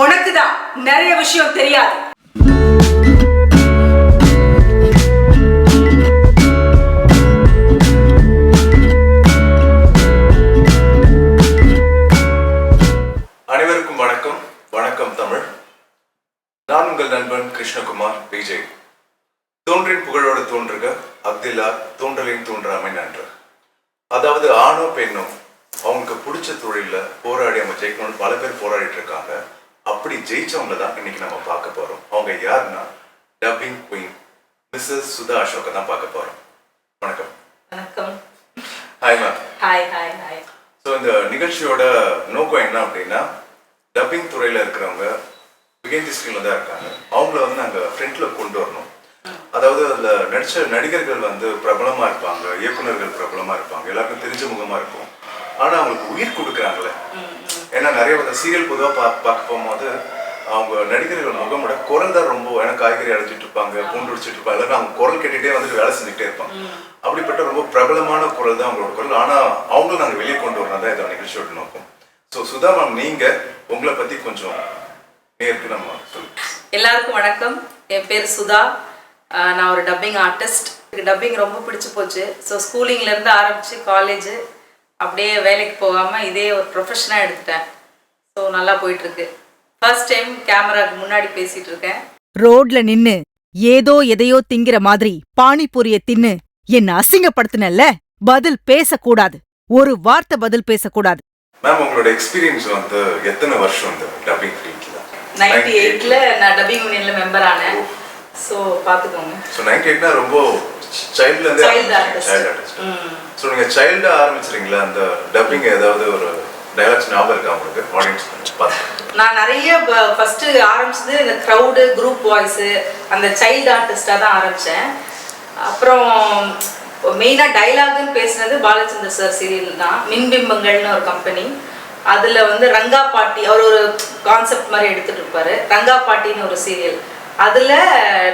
உனக்கு தான் நிறைய விஷயம் தெரியாது. அனைவருக்கும் வணக்கம். வணக்கம் தமிழ். நான் உங்கள் நண்பன் கிருஷ்ணகுமார் விஜய். தோன்றின் புகழோடு தோன்றுக அப்துல்லா தோன்றலின் தோன்றாமை நன்று. அதாவது ஆணோ பெண்ணோ அவங்களுக்கு பிடிச்ச தொழில போராடி அவங்க ஜெயிக்கணும்னு பல பேர் போராடிட்டு இருக்காங்க. அப்படி ஜெயிச்சவங்க தான் இன்னைக்கு நம்ம பார்க்க போறோம். அவங்க யாருன்னா டப்பிங் குயின் மிஸ்ஸஸ் சுதா அசோகை தான் பார்க்க போறோம். வணக்கம். வணக்கம். Hi ma'am. Hi hi hi. So இந்த நிகழ்ச்சியோட நோக்கம் என்ன அப்படின்னா, டப்பிங் துறையில் இருக்கிறவங்க பிகைண்ட் தி ஸ்க்ரீனில் தான் இருக்காங்க. அவங்கள வந்து நாங்கள் ஃப்ரண்ட்டில் கொண்டு வரணும். அதாவது அதில் நடித்த நடிகர்கள் வந்து பிரபலமாக இருப்பாங்க, இயக்குநர்கள் பிரபலமாக இருப்பாங்க, எல்லாருக்கும் தெரிஞ்ச முகமாக இருக்கும். ஆனால் அவங்களுக்கு உயிர் கொடுக்குறாங்களே. ஏன்னா நிறைய சீரியல் பொதுவாக பார்க்க போகும்போது அவங்க நடிகர்கள் முகமோட குரல் தான் ரொம்ப, ஏன்னா காய்கறி அழைச்சிட்டு இருப்பாங்க, பூண்டு அடிச்சிட்டு இருப்பாங்க, எல்லாரும் அவங்க குரல் கேட்டுகிட்டே வந்துட்டு வேலை செஞ்சுக்கிட்டே இருப்பாங்க. அப்படிப்பட்ட ரொம்ப பிரபலமான குரல் தான் அவங்களோட குரல். ஆனால் அவங்களும் நாங்கள் வெளியே கொண்டு வரணும் தான் இதோட நிகழ்ச்சியோட நோக்கம். ஸோ சுதா மேம், நீங்கள் உங்களை பற்றி கொஞ்சம் நேருக்கு நம்ம சொல்லுங்கள். எல்லாருக்கும் வணக்கம். என் பேர் சுதா. நான் ஒரு டப்பிங் ஆர்டிஸ்ட். எனக்கு டப்பிங் ரொம்ப பிடிச்சி போச்சு. ஸோ ஸ்கூலிங்லேருந்து ஆரம்பித்து காலேஜு அப்படியே வேலைக்கு போகாமல் இதே ஒரு ப்ரொஃபஷனாக எடுத்துட்டேன். ஸோ நல்லா போயிட்டுருக்கு. ஃபர்ஸ்ட் டைம் கேமராக்கு முன்னாடி பேசிகிட்டு இருக்கேன். ரோட்ல நின்னு ஏதோ எதையோ திங்கிற மாதிரி பானிபூரிய தின்னு என்ன அசிங்கப்படுத்தினல்ல, பதில் பேசக்கூடாது. ஒரு வார்த்தை பதில் பேசக்கூடாது. மேம், உங்களோட எக்ஸ்பீரியன்ஸ் வந்து எத்தனை வருஷம் இந்த டப்பிங் ஃபீல்ட்ல? 98ல் நான் டப்பிங் யூனியனில் மெம்பர் ஆனேன். ஸோ பார்த்துக்கோங்க. ஸோ 98னா ரொம்ப சைல்ட்லேருந்து ஆர்டிஸ்ட். ஸோ நீங்கள் சைல்டாக ஆரம்பிச்சிருங்களா அந்த டப்பிங்? ஏதாவது ஒரு டைலாக்ஸ் ஞாபகம் இருக்கா உங்களுக்கு? ஆடியன்ஸ் பார்த்து நான் நிறைய ஃபஸ்ட்டு ஆரம்பிச்சது இந்த க்ரௌடு குரூப் வாய்ஸு அந்த சைல்டு ஆர்டிஸ்டாக தான் ஆரம்பித்தேன். அப்புறம் மெயினாக டைலாகுன்னு பேசினது பாலச்சந்தர் சார் சீரியல் தான். மின்பிம்பங்கள்னு ஒரு கம்பெனி. அதில் வந்து ரங்கா பாட்டி அவர் ஒரு கான்செப்ட் மாதிரி எடுத்துகிட்டு இருப்பார். ரங்கா பாட்டின்னு ஒரு சீரியல், அதில்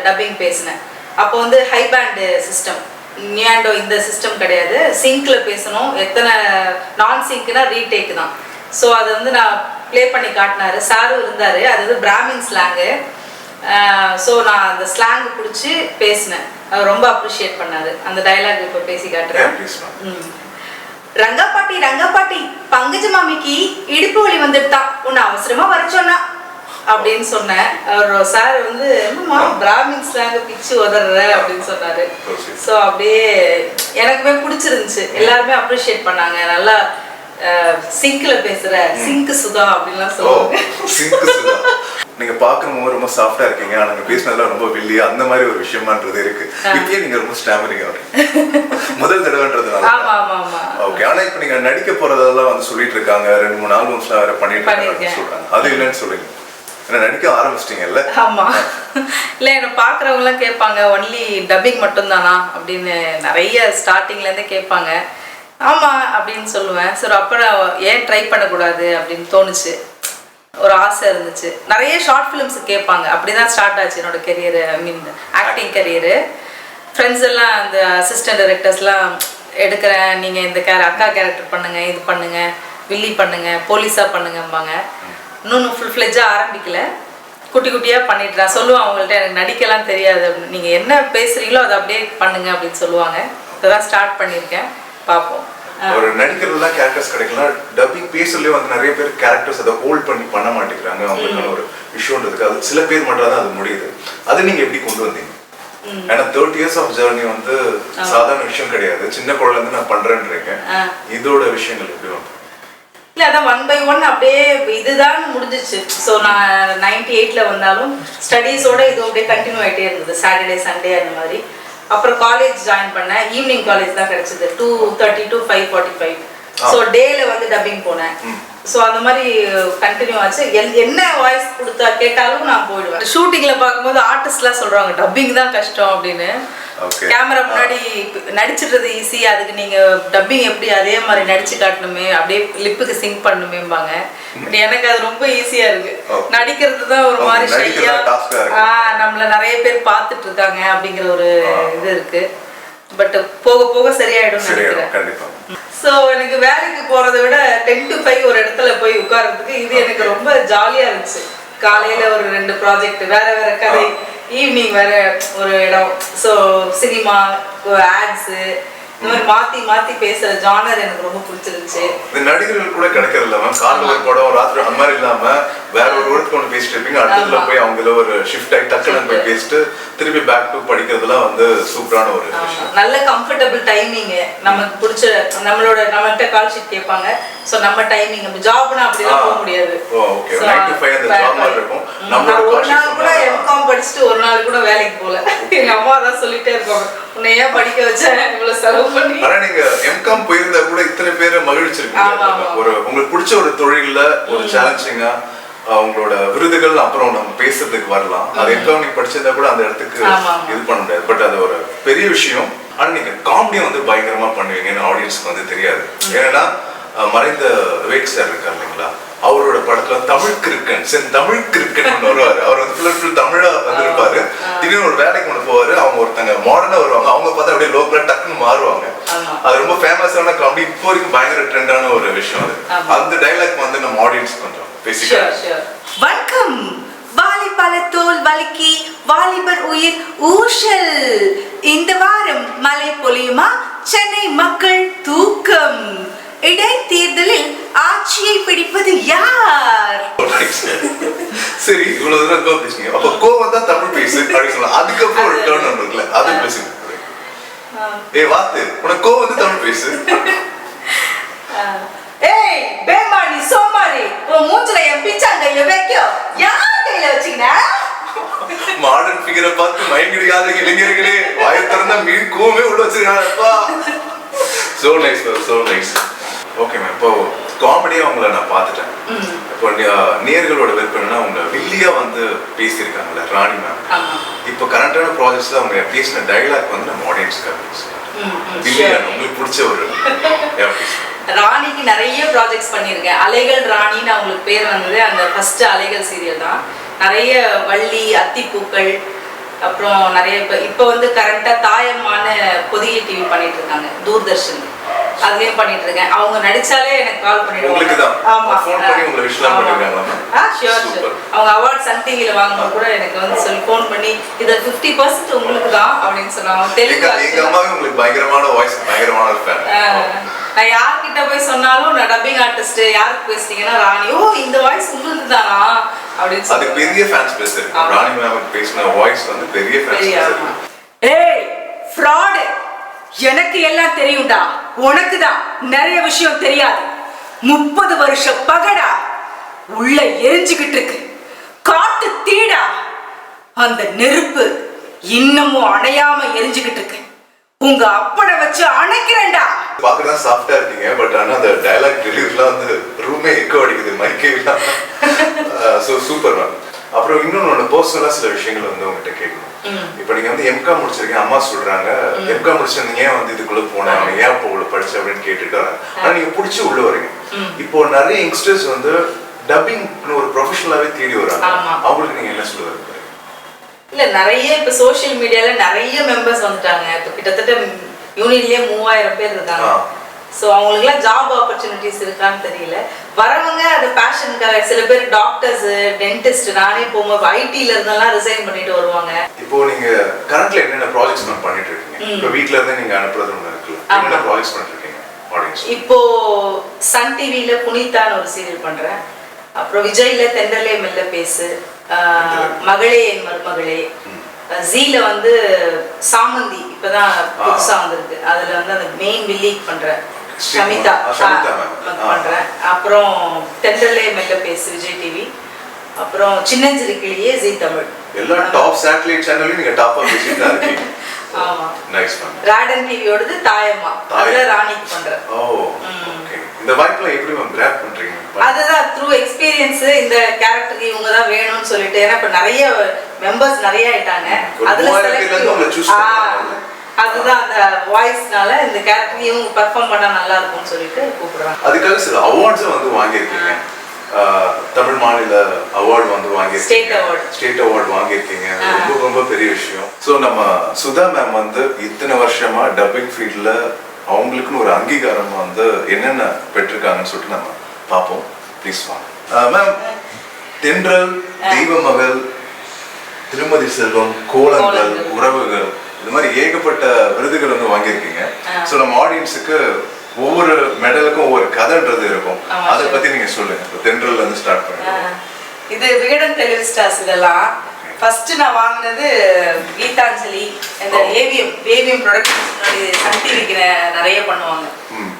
டப்பிங் பேசினேன். அப்போ வந்து ஹை பேண்டு சிஸ்டம், நியாண்டோ இந்த சிஸ்டம் கிடையாது. சிங்கில் பேசணும். எத்தனை நான் சிங்க்னா ரீடேக் தான். ஸோ அதை வந்து நான் ப்ளே பண்ணி காட்டினாரு. சாரும் இருந்தார். அது வந்து பிராமின் ஸ்லாங்கு. ஸோ நான் அந்த ஸ்லாங் பிடிச்சி பேசினேன். அவர் ரொம்ப அப்ரிஷியேட் பண்ணார். அந்த டைலாக் இப்போ பேசி காட்டுறேன். ரங்காப்பாட்டி ரங்காப்பாட்டி பங்கஜ மாமிக்கு இடுப்பு வலி வந்துட்டா, உன்னை அவசரமா வர சொன்னா அப்படின்னு சொன்னேன். அவர் சார் வந்து என்னம்மா பிராமின் ஸ்லாங் பிச்சு உதற அப்படின்னு சொன்னாரு. ஸோ அப்படியே எனக்குமே பிடிச்சிருந்துச்சு. எல்லாருமே அப்ரிஷியேட் பண்ணாங்க. நல்லா சிங்க்ல பேசுற சிங்க் சுதா அப்படின்லாம் சொல்லுவாங்க. நீங்க பாக்குறவங்க ரொம்ப சாஃப்டா இருக்கீங்க, ஆனா நீங்க பேசினதெல்லாம் ரொம்ப வில்லியா அந்த மாதிரி ஒரு விஷயமான்றது இருக்கு. இப்பயே நீங்க ரொம்ப ஸ்டாமரிங் முதல் தடவைன்றதுனால. ஆமா ஆமா ஆமா. ஓகே. ஆனா இப்ப நீங்க நடிக்க போறதெல்லாம் வந்து சொல்லிட்டு இருக்காங்க, 2-3 ஆல்பம்ஸ்லாம் வேற பண்ணிட்டு இருக்காங்க சொல்றாங்க. அது இல்லைன்னு சொல்லுங்க. நடிக்க ஆரம்பிச்சிட்டீங்கல்ல? ஆமா. இல்ல என்ன பாக்குறவங்க எல்லாம் கேட்பாங்க, ஒன்லி டப்பிங் மட்டும் தானா அப்படின்னு நிறைய ஸ்டார்டிங்ல இருந்தே கேட்பாங்க. ஆமா அப்படின்னு சொல்லுவேன். சரி, அப்புறம் ஏன் ட்ரை பண்ணக்கூடாது அப்படின்னு தோணுச்சு. ஒரு ஆசை இருந்துச்சு. நிறைய ஷார்ட் ஃபிலிம்ஸ் கேட்பாங்க. அப்படிதான் ஸ்டார்ட் ஆச்சு என்னோட கெரியர். ஐ மீன் ஆக்டிங் கெரியரு. ஃப்ரெண்ட்ஸ் எல்லாம் அந்த அசிஸ்டன்ட் டைரக்டர்ஸ்லாம் எடுக்கிறேன், நீங்கள் இந்த அக்கா கேரக்டர் பண்ணுங்க, இது பண்ணுங்க, வில்லி பண்ணுங்க, போலீஸாக பண்ணுங்கம்பாங்க. இன்னொன்று ஃபுல் ஃப்ளெஜ்ஜாக ஆரம்பிக்கல, குட்டி குட்டியாக பண்ணிட்டுறேன். சொல்லுவேன் அவங்கள்ட்ட, எனக்கு நடிக்கலாம் தெரியாது அப்படின்னு. நீங்கள் என்ன பேசுகிறீங்களோ அதை அப்படியே பண்ணுங்க அப்படின்னு சொல்லுவாங்க. இப்போதான் ஸ்டார்ட் பண்ணியிருக்கேன். பார்ப்போம். ஒரு நடிக்கிறதுலாம் கேரக்டர்ஸ் கிடைக்கலாம். டப்பிங் பேசலையோ வந்து நிறைய பேர் கேரக்டர்ஸ் அதை ஹோல்ட் பண்ணி பண்ண மாட்டேங்கிறாங்க. அவங்களுக்கான ஒரு விஷயம்ன்றதுக்கு அது சில பேர் மட்டும் தான் அது முடியுது. அது நீங்கள் எப்படி கொண்டு வந்தீங்க? ஏன்னா 30 years ஆஃப் ஜர்னி வந்து சாதாரண விஷயம் கிடையாது. சின்ன குழந்தைலேருந்து நான் பண்ணுறேன்றீங்க. இதோட விஷயங்கள் எப்படி வந்து? இல்லை, அதான் 1 by 1 அப்படியே இதுதான் முடிஞ்சிச்சு. ஸோ நான் 98ல் வந்தாலும் ஸ்டடீஸோட இது அப்படியே கண்டினியூ ஆகிட்டே இருந்தது. சாட்டர்டே சண்டே அந்த மாதிரி. அப்புறம் காலேஜ் ஜாயின் பண்ணேன். ஈவினிங் காலேஜ் தான் கிடைச்சது, 2:30 to 5:45. ஸோ டேல வந்து டப்பிங் போனேன். ஸோ அந்த மாதிரி கண்டினியூ ஆச்சு. என்ன வாய்ஸ் கொடுத்தா கேட்டாலும் நான் போயிடுவேன். ஷூட்டிங்கில் பார்க்கும்போது ஆர்டிஸ்ட்லாம் சொல்கிறாங்க டப்பிங் தான் கஷ்டம் அப்படின்னு. கேமரா முன்னாடி நடிச்சிடுறது ஈஸி, அதுக்கு நீங்கள் டப்பிங் எப்படி அதே மாதிரி நடிச்சு காட்டணுமே, அப்படியே லிப்புக்கு சிங்க் பண்ணணுமேம்பாங்க. பட் எனக்கு அது ரொம்ப ஈஸியாக இருக்குது. நடிக்கிறது தான் ஒரு மாதிரி ஷையாக, நம்மளை நிறைய பேர் பார்த்துட்டு இருக்காங்க அப்படிங்கிற ஒரு இது இருக்குது. பட் போக போக சரியாயிடும் நினைக்கிறேன். ஸோ எனக்கு வேலைக்கு போகிறத விட 10 to 5 ஒரு இடத்துல போய் உட்கார்றதுக்கு இது எனக்கு ரொம்ப ஜாலியாக இருந்துச்சு. காலையில ஒரு 2 ப்ராஜெக்ட் வேற வேற கதை, ஈவினிங் வேற ஒரு இடம். ஸோ சினிமா, ஆட்ஸ், இந்த மாதிரி மாத்தி மாத்தி பேசுற ஜானர் எனக்கு ரொம்ப பிடிச்சிருந்துச்சு. இந்த நடிகர்கள் கூட கிடைக்கிறது இல்ல மேம். காலைல ஒரு படம், ராத்திரி அந்த மாதிரி இல்லாம வேற ஒரு இடத்துக்கு ஒன்று பேசிட்டு இருப்பீங்க, அடுத்ததுல போய் அவங்கள ஒரு ஷிஃப்ட் ஆகி டக்குன்னு போய் பேசிட்டு திருப்பி பேக் டு படிக்கிறதுலாம் வந்து சூப்பரான ஒரு விஷயம். நல்ல கம்ஃபர்டபுள் டைமிங், நமக்கு பிடிச்ச நம்மகிட்ட கால் ஷீட் கேட்பாங்க. ஸோ நம்ம டைமிங், நம்ம ஜாப்னா அப்படிலாம் போக முடியாது. ஓகே, 9 to 5 அந்த ஜாப் மாதிரி இருக்கும். நம்ம ஒரு நாள் கூட எம்காம் படிச்சுட்டு ஒரு நாள் கூட வேலைக்கு போல. எங்க அம்மா தான் சொல்லிட்டே இருப்பாங்க, உன்னை ஏன் படிக்க வச்சேன் இவ்வளவு செலவு பண்ணி. ஆனா நீங்க எம்காம் போயிருந்தா கூட இத்தனை பேரை மகிழ்ச்சிருக்கீங்க. ஒரு உங்களுக்கு பிடிச்ச ஒரு தொழில்ல ஒரு சேலஞ்சிங்கா அவங்களோட விருதுகள் அப்புறம் நம்ம பேசுறதுக்கு வரலாம். அது எம்காம் நீங்க படிச்சிருந்தா கூட அந்த இடத்துக்கு இது பண்ண முடியாது. பட் அது ஒரு பெரிய விஷயம். ஆனா நீங்க காமெடியை வந்து பயங்கரமா பண்ணுவீங்கன்னு ஆடியன்ஸ்க்கு வந்து தெரியாது. ஏன்னா மறைந்த விவேக் சார் இருக்காரு இல்லைங்களா, அவரோட படத்துல தமிழ் கிரிக்கன் தமிழ் கிரிக்கன் ஒன்று வருவாரு. அவர் வந்து ஃபுல் தமிழா வந்திருப்பாரு. திடீர்னு ஒரு வேலைக்கு கொண்டு போவாரு. அவங்க ஒருத்தங்க மாடர்னா வருவாங்க, அவங்க பார்த்தா அப்படியே லோக்கலா டக்குன்னு மாறுவாங்க. அது ரொம்ப ஃபேமஸான காமெடி, இப்போ வரைக்கும் பயங்கர ட்ரெண்டான ஒரு விஷயம். அது அந்த டைலாக் வந்து நம்ம ஆடியன்ஸ் கொஞ்சம் பேசிக்கலாம். வணக்கம். வாலிபல தோல் வலிக்கி வாலிபர் உயிர் ஊஷல். இந்த வாரம் மழை பொழியுமா? சென்னை மக்கள் தூக்கம். இடைத்தேர்தலில் ஆட்சியை பிடிப்பது யார்? சரி, இவ்வளவு தூரம் கோ பேசுங்க. அப்ப கோவம் தான் தமிழ் பேசு அப்படின்னு சொல்லலாம். அதுக்கப்புறம் ஒரு டர்ன் ஒன்று இருக்குல்ல, அது பேசுங்க. ஏய் வாத்து, உனக்கு கோவம் வந்து தமிழ் பேசு. ஏய் பேமானி சோமாரி, உன் மூஞ்சில என் பிச்சாங்க வைக்கோ யார் கையில வச்சீங்க? மாடர்ன் ஃபிகரை பார்த்து மயங்கிடாத இளைஞர்களே, வாயை திறந்தா மீன் கோவமே உள்ள வச்சிருக்காங்கப்பா. So nice, so nice. Okay ma'am, இப்போ காமெடியா உங்களை நான் பார்த்துட்டேன். இப்போ நேர்களோட விருப்பம்னா அவங்க வில்லியா வந்து பேசியிருக்காங்கல்ல ராணி மேம். இப்போ கரண்டான ப்ராஜெக்ட்ஸ்ல அவங்க பேசின டைலாக் வந்து நம்ம ஆடியன்ஸ்க்காக பேசுவோம். உங்களுக்கு பிடிச்ச ஒரு ராணிக்கு நிறைய ப்ராஜெக்ட்ஸ் பண்ணியிருக்கேன். அலைகள் ராணின்னு அவங்களுக்கு பேர் வந்தது அந்த ஃபர்ஸ்ட் அலைகள் சீரியல் தான். நிறைய வள்ளி, அத்திப்பூக்கள், அப்புறம் நிறைய இப்போ வந்து கரண்டா தாயம்மான பொதிகை டிவி பண்ணிட்டு இருக்காங்க, தூர்தர்ஷன், அதுலயும் பண்ணிட்டு இருக்கேன். அவங்க நடிச்சாலே எனக்கு கால் பண்ணிடுவாங்க. ஆமா, ஃபோன் பண்ணி உங்களை விஷயம் பண்ணிருக்காங்க. ஷூர். அவங்க அவார்ட் சன் டிவில வாங்கும்போது கூட எனக்கு வந்து சொல்லி ஃபோன் பண்ணி இத 50% உங்களுக்கு தான் அப்படின்னு சொன்னாங்க. தெலுங்கு எங்க அம்மாவே உங்களுக்கு பயங்கரமான வாய்ஸ், பயங்கரமான ஃபேன். நான் யார்கிட்ட போய் சொன்னாலும் நான் டப்பிங் ஆர்டிஸ்ட் யாருக்கு பேசுறீங்கன்னா ராணி, ஓ இந்த வாய்ஸ் உங்களுக்கு தானா அப்படின்னு சொல்லி அது பெரிய ஃபேன்ஸ் பேஸ் இருக்கு. ராணி மேம் பேசின வாய்ஸ் வந்து பெரிய ஃபேன்ஸ் பேஸ் இருக்கு. ஏய் ஃப்ராட், எனக்கு எல்லாம் தெரியும்டா, உனக்கு தான் நிறைய விஷயம் தெரியாது. 30 வருஷ பகடா உள்ள எரிஞ்சுகிட்டு இருக்கு, காட்டு தீடா. அந்த நெருப்பு இன்னமும் அணையாம எரிஞ்சுகிட்டு இருக்கு. உங்க அப்பனை வச்சு அணைக்கிறேன்டா. பாக்குறதா சாஃப்டா இருக்கீங்க, பட் ஆனா அந்த டயலாக் டெலிவரிலாம் வந்து ரூமே எக்கோ அடிக்குது, மைக்கே இல்லாம. So super ma'am. அப்புறம் இன்னொன்னு பர்சனலா சில விஷயங்கள் வந்து உங்ககிட்ட கேட்கணும். இப்போ நீங்க வந்து எம்காம் முடிச்சிருக்கீங்க, அம்மா சொல்றாங்க எம்காம் முடிச்சிருந்தீங்க ஏன் வந்து இதுக்குள்ள போனேன், அவன் ஏன் இப்போ உள்ள படிச்ச அப்படின்னு கேட்டுட்டு வராங்க. ஆனா நீங்க பிடிச்சி உள்ள வரீங்க. இப்போ நிறைய யங்ஸ்டர்ஸ் வந்து டப்பிங்னு ஒரு ப்ரொஃபஷனலாவே தேடி வராங்க. அவங்களுக்கு நீங்க என்ன சொல்ல விரும்புறீங்க? இல்ல நிறைய இப்ப சோசியல் மீடியால நிறைய மெம்பர்ஸ் வந்துட்டாங்க. இப்போ கிட்டத்தட்ட யூனிட்லயே 3000 பேர் இருக்காங்க. ஸோ அவங்களுக்குலாம் ஜாப் ஆப்பர்ச்சுனிட்டிஸ் இருக்கான்னு தெரியல. வரவங்க அது பேஷனுக்காக, சில பேர் டாக்டர்ஸ், டென்டிஸ்ட், நானே போகும்போது ஐடில இருந்தெல்லாம் ரிசைன் பண்ணிட்டு வருவாங்க. இப்போ நீங்க கரண்ட்ல என்னென்ன ப்ராஜெக்ட்ஸ் பண்ணிட்டு இருக்கீங்க? இப்போ வீட்ல இருந்து நீங்க அனுப்புறது ஒன்று இருக்குல்ல, என்னென்ன ப்ராஜெக்ட்ஸ் பண்ணிட்டு இருக்கீங்க ஆடியன்ஸ்? இப்போ சன் டிவில புனிதான்னு ஒரு சீரியல் பண்றேன். அப்புறம் விஜய்ல தென்றலே மெல்ல பேசு, மகளே என் மருமகளே, ஜீல வந்து சாமந்தி இப்பதான் புதுசா வந்திருக்கு, அதுல வந்து அந்த மெயின் வில்லிக் பண்றேன், ஷமிதா பண்றேன். அப்புறம் தென்றலே மெல்ல பேசு விஜய் டிவி, அப்புறம் சின்னஞ்சிறு கிளியே ஜீ தமிழ். எல்லா டாப் சேட்டலைட் சேனல்லையும் நீங்க டாப்பா பேசிட்டு இருக்கீங்க. ஆமா, நைஸ் மேம். ராடன் டிவியோடது தாயம்மா, அதுல ராணிக்கு பண்றேன். ஓ ஓகே. இந்த வாய்ப்புல எப்படி மேம் கிராப் பண்றீங்க? அதுதான் த்ரூ எக்ஸ்பீரியன்ஸ். இந்த கேரக்டருக்கு இவங்க தான் வேணும்னு சொல்லிட்டு, ஏன்னா இப்ப நிறைய மெம்பர்ஸ் நிறைய ஆயிட்டாங்க, அதுல அதுதான் அந்த வாய்ஸ்னால இந்த கேரக்டர் இவங்க பெர்ஃபார்ம் பண்ணா நல்லா இருக்கும்னு சொல்லிட்டு கூப்பிடுறாங்க. அதுக்காக சில அவார்ட்ஸும் வந்து வாங்கியிருக்கீங்க. தமிழ் மாநில அவார்டு வந்து வாங்கியிருக்கீங்க, ஸ்டேட் அவார்டு வாங்கியிருக்கீங்க. ரொம்ப ரொம்ப பெரிய விஷயம். ஸோ நம்ம சுதா மேம் வந்து இத்தனை வருஷமா டப்பிங் ஃபீல்டில் அவங்களுக்குன்னு ஒரு அங்கீகாரம் வந்து என்னென்ன பெற்றிருக்காங்கன்னு சொல்லிட்டு நம்ம பார்ப்போம். ப்ளீஸ் வாங்க மேம். தென்றல் தெய்வ மகள், திருமதி செல்வம், கோலங்கள், உறவுகள், இது மாதிரி ஏகப்பட்ட விருதுகள் வந்து வாங்கியிருக்கீங்க. ஸோ நம்ம ஆடியன்ஸுக்கு ஒவ்வொரு மெடலுக்கும் ஒவ்வொரு கதைன்றது இருக்கும். அதை பத்தி நீங்க சொல்லுங்க. தென்றல்ல இருந்து ஸ்டார்ட் பண்ணுங்க. இது விகடன் டெலிவிஸ்டார்ஸ் இதெல்லாம் ஃபர்ஸ்ட் நான் வாங்கினது கீதாஞ்சலி, இந்த ஏவிஎம் ப்ரொடக்ஷன்ஸ். முன்னாடி சன் டிவிக்கு நிறைய பண்ணுவாங்க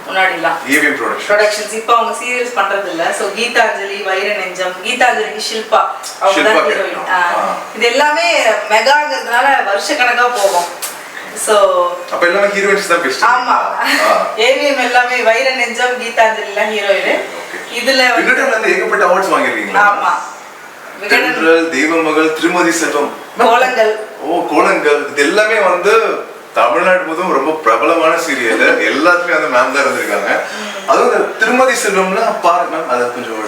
முன்னாடிலாம் ஏவிஎம் ப்ரொடக்ஷன்ஸ். இப்போ அவங்க சீரியல்ஸ் பண்றது இல்ல. ஸோ கீதாஞ்சலி, வைர நெஞ்சம், கீதாஞ்சலிக்கு ஷில்பா, அவங்க தான் ஹீரோயின். இது எல்லாமே மெகாங்கிறதுனால வருஷ கணக்கா போகும். சோ அப்ப எல்லாமே ஹீரோயின்ஸ் தான் பெஸ்ட். ஆமா, ஏவிஎம் எல்லாமே வைர நெஞ்சம், கீதாஞ்சலி எல்லாம் ஹீரோயின். இதுல வந்து ஏகப்பட்ட அவார்ட்ஸ் வாங்கிருக்கீங்களா? ஆமா, தென்றல், தெய்வ மகள், திருமதி செல்வம், கோலங்கள். கோலங்கள், இது எல்லாமே வந்து தமிழ்நாடு முழுவதும் ரொம்ப பிரபலமான சீரியல். எல்லாத்துலயும் வந்து மேம் தான் இருந்திருக்காங்க. அதுவும் திருமதி செல்வம்லாம் பாருங்க மேம், அதை கொஞ்சம்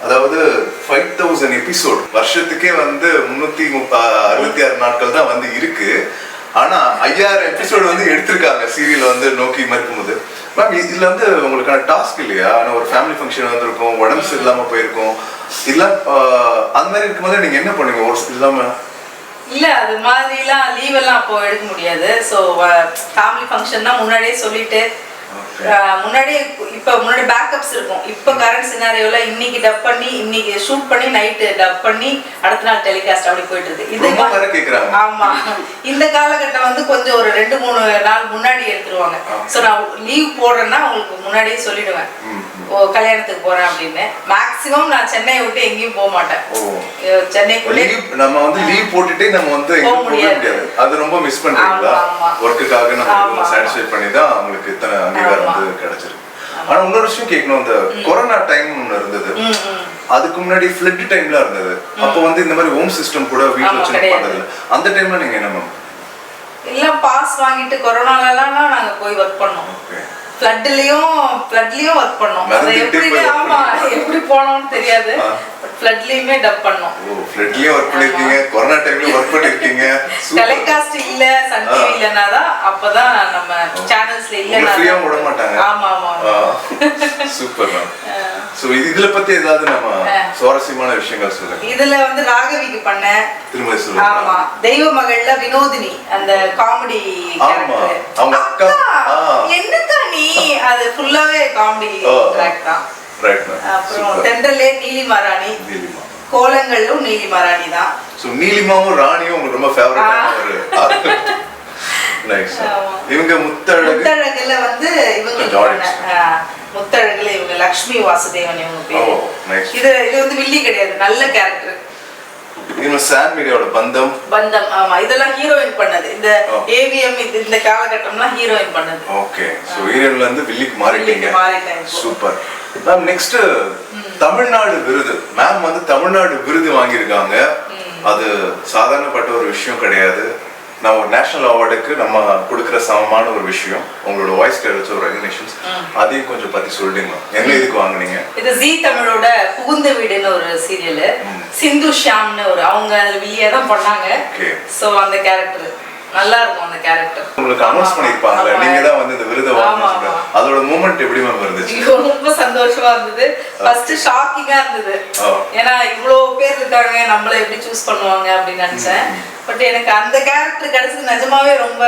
அதாவது 5000 எபிசோட், வருஷத்துக்கே வந்து 366 நாட்கள் தான் வந்து இருக்கு. ஆனா 5000 எபிசோடு வந்து எடுத்திருக்காங்க சீரியல் வந்து நோக்கி மறுக்கும்போது. மேம் இதுல வந்து உங்களுக்கான டாஸ்க் இல்லையா? ஆனா ஒரு ஃபேமிலி ஃபங்க்ஷன் வந்திருக்கும், உடம்பு சரியில்லாம போயிருக்கும், இல்ல அந்த மாதிரி இருக்கும்போது நீங்க என்ன பண்ணுவீங்க? ஒரு இல்லாம இல்ல அது மாதிரிலாம் லீவ் எல்லாம் அப்போ எடுக்க முடியாது. ஸோ ஃபேமிலி ஃபங்க்ஷன்னா முன்னாடியே சொல்லிட்டு முன்னாடியே முன்னாடி பேக்கப்ஸ் இருக்கும். இப்போ கரண்ட் சினாரியோல இன்னைக்கு டப் பண்ணி இன்னைக்கு ஷூட் பண்ணி நைட்டு டப் பண்ணி அடுத்த நாள் டெலிகாஸ்ட் அப்படி போயிட்டு இருக்கு. இது ஆமா, இந்த காலகட்டம் வந்து கொஞ்சம் ஒரு 2-3 நாள் முன்னாடி எடுத்துருவாங்க. ஸோ நான் லீவ் போடுறேன்னா உங்களுக்கு முன்னாடியே சொல்லிடுவேன், கல்யாணத்துக்கு போறேன் அப்படின்னு. மேக்ஸிமம் நான் சென்னையை விட்டு எங்கேயும் போக மாட்டேன். சென்னைக்குள்ளே நம்ம வந்து லீவ் போட்டுட்டே நம்ம வந்து போக முடியாது. அது ரொம்ப மிஸ் பண்றீங்களா? ஒர்க்குக்காக நம்ம சாட்டிஸ்ஃபை பண்ணி தான் உங்களுக்கு இத்தனை அங்கீகாரம் வந்து கிடைச்சிருக்கு. ஆனா இன்னொரு விஷயம் கேட்கணும். இந்த கொரோனா டைம் ஒண்ணு இருந்தது, அதுக்கு முன்னாடி ஃப்ளட் டைம்ல இருந்தது. அப்போ வந்து இந்த மாதிரி ஹோம் சிஸ்டம் கூட வீட்ல வச்சு பண்ணது. அந்த டைம்ல நீங்க என்ன மேம்? இல்ல பாஸ் வாங்கிட்டு கொரோனாலலாம் நாங்க போய் ஒர்க் பண்ணோம். ஃப்ளட்லயும் ஒர்க் பண்ணோம். அது எப்படி போனோம்னு தெரியாது. ஃப்ளட்லயுமே டப் பண்ணோம். ஃப்ளட்லயும் ஒர்க் பண்ணிருக்கீங்க, கொரோனா டைம்லயும் ஒர்க் பண்ணிருக்கீங்க. டெலிகாஸ்ட் இல்ல, சன் டிவி இல்லனாதா, அப்பதான் நம்ம சேனல்ஸ்ல இல்லனா ஃப்ரீயா விட மாட்டாங்க. ஆமா ஆமா, சூப்பர் மேம். சோ இதுல பத்தி ஏதாவது நம்ம சுவாரஸ்யமான விஷயங்கள் சொல்லுங்க. இதுல வந்து ராகவிக்கு பண்ண திருமதி சொல்லுங்க. ஆமா, தெய்வ மகள்ல வினோதினி, அந்த காமெடி கேரக்டர். அவங்க அக்கா என்னக்கா நீ, அது ஃபுல்லாவே காமெடி ட்ராக் தான். Right ma'am. அப்புறம் தென்றலே நீலிமா ராணி, கோலங்களும் நீலிமா ராணி தான். சோ நீலிமாவும் ராணியும் உங்களுக்கு ரொம்ப ஃபேவரட்டான ஒரு நைஸ். இவங்க முத்தழகுல வந்து முத்தழகுல இவங்க லக்ஷ்மி வாசுதேவன் இவங்க பேரு. இது வந்து வில்லி கிடையாது, நல்ல கேரக்டர். இது சான் மீடியாவோட பந்தம். ஆமா, இதெல்லாம் ஹீரோயின் பண்ணது. இந்த ஏவிஎம் இந்த காலகட்டம்லாம் ஹீரோயின் பண்ணது. ஓகே, சோ ஹீரோயின்ல இருந்து வில்லிக்கு மாறிட்டீங்க. Super ma'am. நெக்ஸ்ட் தமிழ்நாடு விருது. மேம் வந்து தமிழ்நாடு விருது வாங்கியிருக்காங்க. அது சாதாரணப்பட்ட ஒரு விஷயம் கிடையாது. நான் ஒரு நேஷனல் அவார்டுக்கு நம்ம கொடுக்குற சமமான ஒரு விஷயம். உங்களோட வாய்ஸ் கிடைச்ச ஒரு ரெகக்னிஷன்ஸ், அதையும் கொஞ்சம் பத்தி சொல்றீங்களா? என்ன இதுக்கு வாங்குனீங்க? இது ஜீ தமிழோட புகுந்த வீடுன்னு ஒரு சீரியல். சிந்து ஷியாம்னு ஒரு அவங்க அதுல வில்லியா தான் பண்ணாங்க. சோ அந்த கேரக்டர் நல்லா இருக்கும். அந்த கேரக்டர் உங்களுக்கு அனௌன்ஸ் பண்ணிருப்பாங்கல, நீங்க தான் வந்து இந்த விருதை வாங்குனீங்க. அதோட மூமெண்ட் எப்படி மேம் இருந்துச்சு? ரொம்ப சந்தோஷமா இருந்தது. ஃபர்ஸ்ட் ஷாக்கிங்கா இருந்தது. ஏன்னா இவ்ளோ பேர் இருக்காங்க, நம்மள எப்படி சூஸ் பண்ணுவாங்க அப்படின்னு நினைச்சேன். பட் எனக்கு அந்த கேரக்டர் கிடைச்சது நிஜமாவே ரொம்ப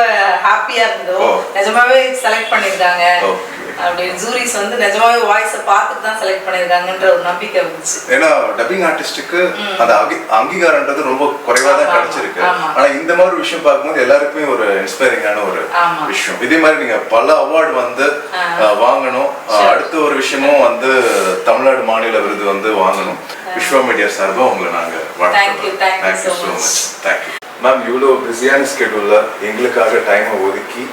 ஹாப்பியா இருந்தது. நிஜமாவே செலக்ட் பண்ணிருக்காங்க அப்படின்னு ஜூரிஸ் வந்து நிஜமாவே வாய்ஸை பார்த்துட்டு தான் செலக்ட் பண்ணிருக்காங்கன்ற ஒரு நம்பிக்கை இருந்துச்சு. ஏன்னா டப்பிங் ஆர்டிஸ்டுக்கு அந்த அங்கீகாரம்ன்றது ரொம்ப குறைவா தான் கிடைச்சிருக்கு. ஆனா இந்த மாதிரி விஷயம் பார்க்கும்போது எல்லாருக்குமே ஒரு இன்ஸ்பைரிங்கான ஒரு விஷயம். இதே மாதிரி நீங்க பல அவார்டு வந்து வாங்கணும். அடுத்த ஒரு விஷயமும் வந்து தமிழ்நாடு மாநில விருது வந்து வாங்கணும். விஸ்வா மீடியா சார்பா உங்களை நாங்க வாழ்த்துறோம். Thank you so much. Thank you ma'am. இவ்வளோ பிஸியான ஸ்கெடியூல்ல எங்களுக்காக டைமை ஒதுக்கி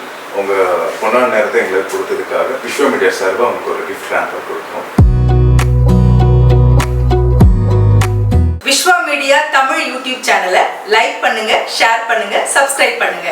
உங்க பொன்னான நேரத்தை எங்களுக்கு கொடுத்ததுக்காக விஸ்வா மீடியா சார்பா உங்களுக்கு ஒரு கிஃப்ட் ஹேம்பர் கொடுத்தோம். விஸ்வா மீடியா தமிழ் யூடியூப் சேனலை லைக் பண்ணுங்க, ஷேர் பண்ணுங்க, சப்ஸ்கிரைப் பண்ணுங்க.